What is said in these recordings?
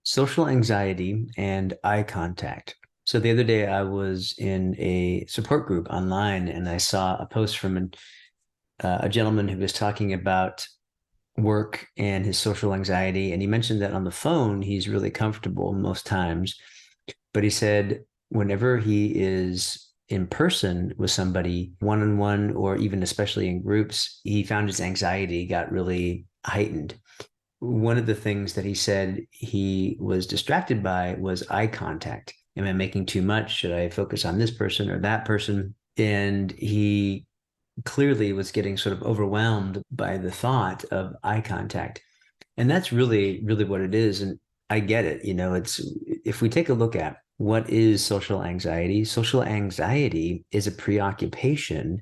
Social anxiety and eye contact. So the other day I was in a support group online and I saw a post from a gentleman who was talking about work and his social anxiety. And he mentioned that on the phone, he's really comfortable most times. But he said whenever he is in person with somebody, one on one, or even especially in groups, he found his anxiety got really heightened. One of the things that he said he was distracted by was eye contact. Am I making too much? Should I focus on this person or that person? And he clearly was getting sort of overwhelmed by the thought of eye contact. And that's really, really what it is. And I get it. It's if we take a look at what is social anxiety is a preoccupation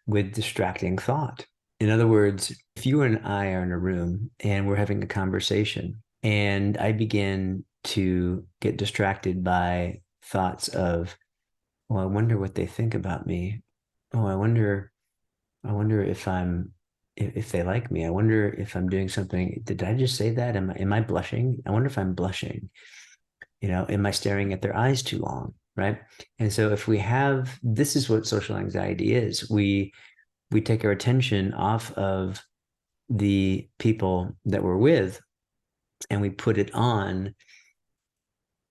with distracting thought. In other words, if you and I are in a room and we're having a conversation and I begin to get distracted by thoughts of, oh, I wonder what they think about me. Oh, I wonder if they like me. I wonder if I'm doing something. Did I just say that? Am I blushing? I wonder if I'm blushing. Am I staring at their eyes too long? Right. And so if we have, this is what social anxiety is. We take our attention off of the people that we're with and we put it on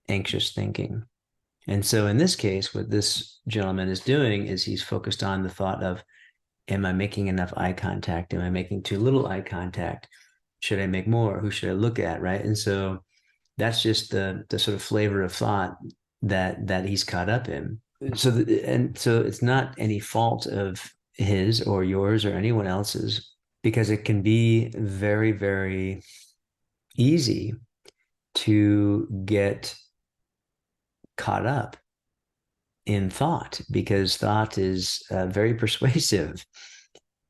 anxious thinking. And so in this case, what this gentleman is doing is he's focused on the thought of, am I making enough eye contact? Am I making too little eye contact? Should I make more? Who should I look at? Right. And so that's just the sort of flavor of thought that he's caught up in. So it's not any fault of his or yours or anyone else's, because it can be very, very easy to get caught up in thought, because thought is very persuasive.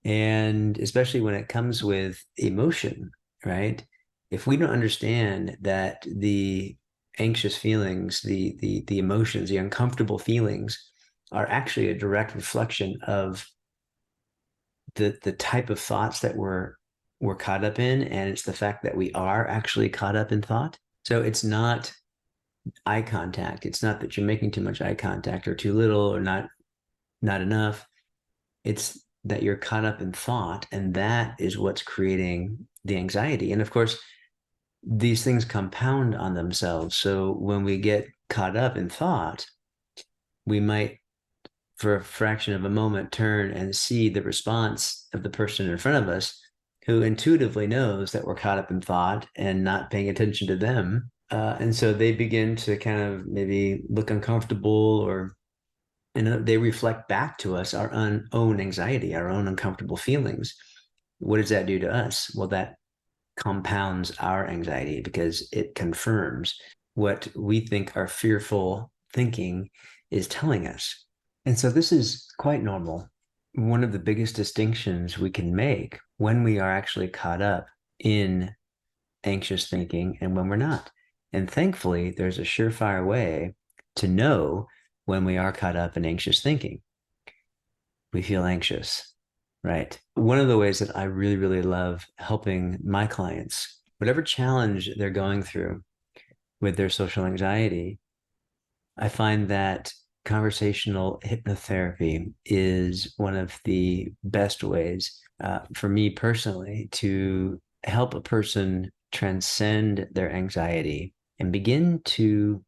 And especially when it comes with emotion, right? If we don't understand that the anxious feelings, the emotions, the uncomfortable feelings are actually a direct reflection of the type of thoughts that we're caught up in, and it's the fact that we are actually caught up in thought. So it's not eye contact. It's not that you're making too much eye contact or too little or not enough. It's that you're caught up in thought, and that is what's creating the anxiety. And of course, these things compound on themselves. So when we get caught up in thought, we might, for a fraction of a moment, turn and see the response of the person in front of us who intuitively knows that we're caught up in thought and not paying attention to them. And so they begin to kind of maybe look uncomfortable, or they reflect back to us our own anxiety, our own uncomfortable feelings. What does that do to us? Well, that compounds our anxiety because it confirms what we think our fearful thinking is telling us. And so this is quite normal. One of the biggest distinctions we can make when we are actually caught up in anxious thinking and when we're not. And thankfully, there's a surefire way to know when we are caught up in anxious thinking. We feel anxious, right? One of the ways that I really, really love helping my clients, whatever challenge they're going through with their social anxiety, I find that conversational hypnotherapy is one of the best ways for me personally to help a person transcend their anxiety and begin to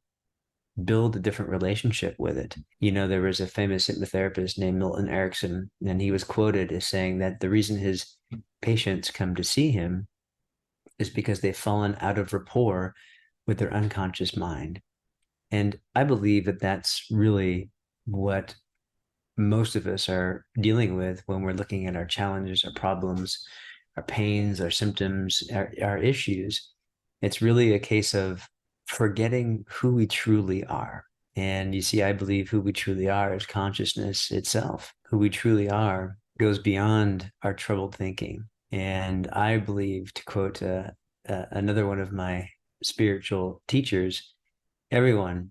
build a different relationship with it. There was a famous hypnotherapist named Milton Erickson, and he was quoted as saying that the reason his patients come to see him is because they've fallen out of rapport with their unconscious mind. And I believe that that's really what most of us are dealing with when we're looking at our challenges, our problems, our pains, our symptoms, our issues. It's really a case of forgetting who we truly are. And you see, I believe who we truly are is consciousness itself. Who we truly are goes beyond our troubled thinking. And I believe, to quote another one of my spiritual teachers, everyone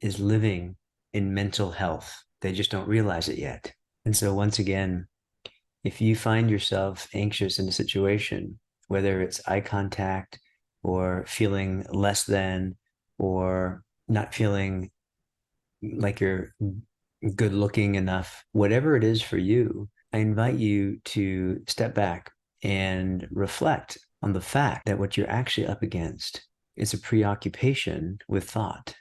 is living in mental health. They just don't realize it yet. And so once again, if you find yourself anxious in a situation, whether it's eye contact, or feeling less than, or not feeling like you're good looking enough, whatever it is for you, I invite you to step back and reflect on the fact that what you're actually up against is a preoccupation with thought.